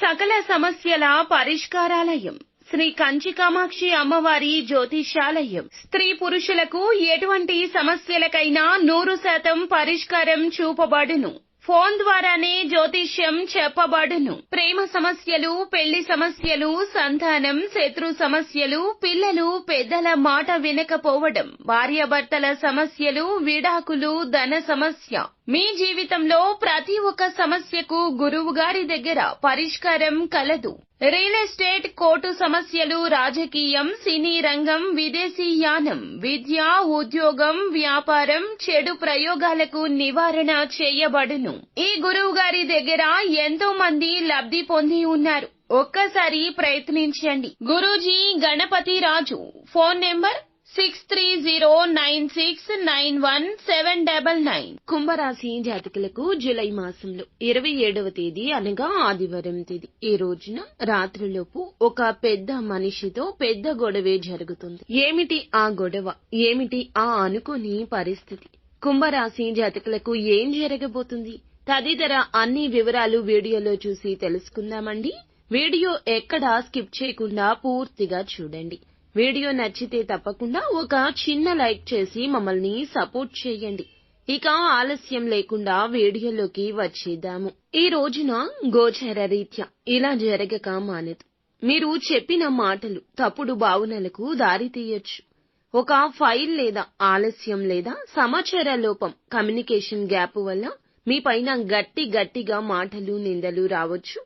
సకల సమస్యల పరిష్కారాలయం శ్రీ కంచి కామాక్షి అమ్మవారి జ్యోతిష్యాలయం. స్త్రీ పురుషులకు ఎటువంటి సమస్యలకైనా 100% పరిష్కారం చూపబడును. ఫోన్ ద్వారానే జ్యోతిష్యం చెప్పబడును. ప్రేమ సమస్యలు, పెళ్లి సమస్యలు, సంతానం, శత్రు సమస్యలు, పిల్లలు పెద్దల మాట వినకపోవడం, భార్యాభర్తల సమస్యలు, విడాకులు, ధన సమస్య. మీ జీవితంలో ప్రతి ఒక్క సమస్యకు గురువు గారి దగ్గర పరిష్కారం కలదు. రియల్ ఎస్టేట్, కోర్టు సమస్యలు, రాజకీయం, సినీ రంగం, విదేశీ యానం, విద్య, ఉద్యోగం, వ్యాపారం, చెడు ప్రయోగాలకు నివారణ చేయబడును. ఈ గురువు గారి దగ్గర ఎంతో మంది లబ్ధి పొంది ఉన్నారు. ఒక్కసారి ప్రయత్నించండి. గురూజీ గణపతి రాజు. Phone number 6309691799. కుంభరాశి జాతకులకు జూలై మాసంలో 27వ తేదీ అనగా ఆదివారం తేదీ ఈ రోజున రాత్రిలోపు ఒక పెద్ద మనిషితో పెద్ద గొడవే జరుగుతుంది. ఏమిటి ఆ గొడవ? ఏమిటి ఆ అనుకోని పరిస్థితి? కుంభరాశి జాతకులకు ఏం జరగబోతుంది తదితర అన్ని వివరాలు వీడియోలో చూసి తెలుసుకుందామండి. వీడియో ఎక్కడా స్కిప్ చేయకుండా పూర్తిగా చూడండి. వీడియో నచ్చితే తప్పకుండా ఒక చిన్న లైక్ చేసి మమ్మల్ని సపోర్ట్ చేయండి. ఇక ఆలస్యం లేకుండా వీడియోలోకి వచ్చేద్దాము. ఈ రోజున గోచర రీత్యా ఇలా జరగక మానదు. మీరు చెప్పిన మాటలు తప్పుడు భావనలకు దారితీయొచ్చు. ఒక ఫైల్ లేదా ఆలస్యం లేదా సమాచార లోపం, కమ్యూనికేషన్ గ్యాప్ వల్ల మీ పైన గట్టిగా మాటలు, నిందలు రావచ్చు.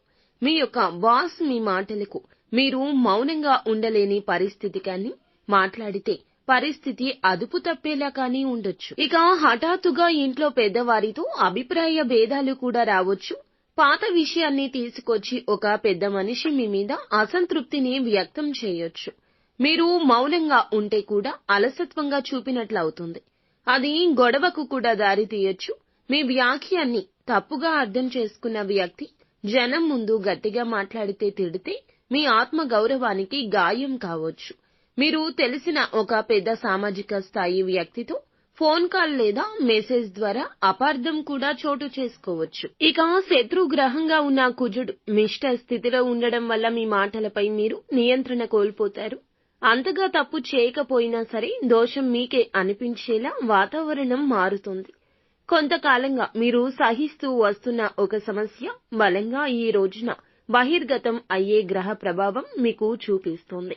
మీ యొక్క బాస్ మీ మాటలకు మీరు మౌనంగా ఉండలేని పరిస్థితి కానీ, మాట్లాడితే పరిస్థితి అదుపు తప్పేలా కానీ ఉండొచ్చు. ఇక హఠాత్తుగా ఇంట్లో పెద్దవారితో అభిప్రాయ భేదాలు కూడా రావచ్చు. పాత విషయాన్ని తీసుకొచ్చి ఒక పెద్ద మనిషి మీ మీద అసంతృప్తిని వ్యక్తం చేయొచ్చు. మీరు మౌనంగా ఉంటే కూడా అలసత్వంగా చూపినట్లవుతుంది. అది గొడవకు కూడా దారి తీయొచ్చు. మీ వ్యాఖ్యాన్ని తప్పుగా అర్థం చేసుకున్న వ్యక్తి జనం ముందు గట్టిగా మాట్లాడితే, తిడితే మీ ఆత్మ గౌరవానికి గాయం కావచ్చు. మీరు తెలిసిన ఒక పెద్ద సామాజిక స్థాయి వ్యక్తితో ఫోన్ కాల్ లేదా మెసేజ్ ద్వారా అపార్థం కూడా చోటు చేసుకోవచ్చు. ఇక శత్రు గ్రహంగా ఉన్న కుజుడు మిష్ట స్థితిలో ఉండడం వల్ల మీ మాటలపై మీరు నియంత్రణ కోల్పోతారు. అంతగా తప్పు చేయకపోయినా సరే దోషం మీకే అనిపించేలా వాతావరణం మారుతుంది. కొంతకాలంగా మీరు సహిస్తూ వస్తున్న ఒక సమస్య బలంగా ఈ రోజున బహిర్గతం అయ్యే గ్రహ ప్రభావం మీకు చూపిస్తోంది.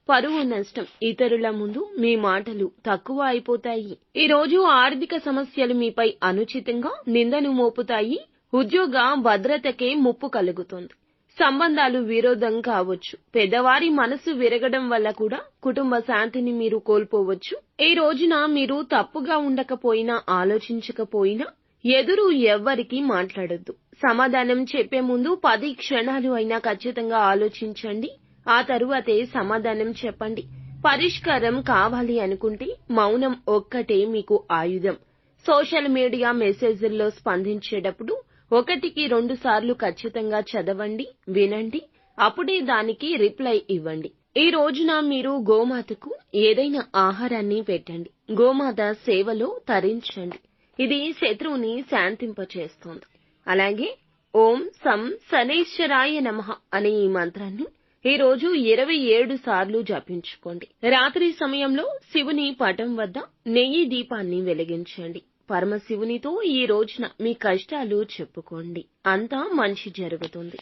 పరువు నష్టం, ఇతరుల ముందు మీ మాటలు తక్కువ అయిపోతాయి. ఈ రోజు ఆర్థిక సమస్యలు మీపై అనుచితంగా నిందను మోపుతాయి. ఉద్యోగ భద్రతకే ముప్పు కలుగుతుంది. సంబంధాలు విరోధం కావచ్చు. పెద్దవారి మనసు విరగడం వల్ల కూడా కుటుంబ శాంతిని మీరు కోల్పోవచ్చు. ఈ రోజున మీరు తప్పుగా ఉండకపోయినా, ఆలోచించకపోయినా ఎదురు ఎవ్వరికీ మాట్లాడొద్దు. సమాధానం చెప్పే ముందు 10 క్షణాలు అయినా ఖచ్చితంగా ఆలోచించండి. ఆ తరువాతే సమాధానం చెప్పండి. పరిష్కారం కావాలి అనుకుంటే మౌనం ఒక్కటే మీకు ఆయుధం. సోషల్ మీడియా మెసేజ్ల్లో స్పందించేటప్పుడు 1కి 2 సార్లు ఖచ్చితంగా చదవండి, వినండి. అప్పుడే దానికి రిప్లై ఇవ్వండి. ఈ రోజున మీరు గోమాతకు ఏదైనా ఆహారాన్ని పెట్టండి. గోమాత సేవలో తరించండి. ఇది శత్రువుని శాంతింపచేస్తోంది. అలాగే ఓం సం శనైశ్వరాయ నమః అనే ఈ మంత్రాన్ని ఈ రోజు 27 సార్లు జపించుకోండి. రాత్రి సమయంలో శివుని పటం వద్ద నెయ్యి దీపాన్ని వెలిగించండి. పరమశివునితో ఈ రోజున మీ కష్టాలు చెప్పుకోండి. అంతా మంచి జరుగుతుంది.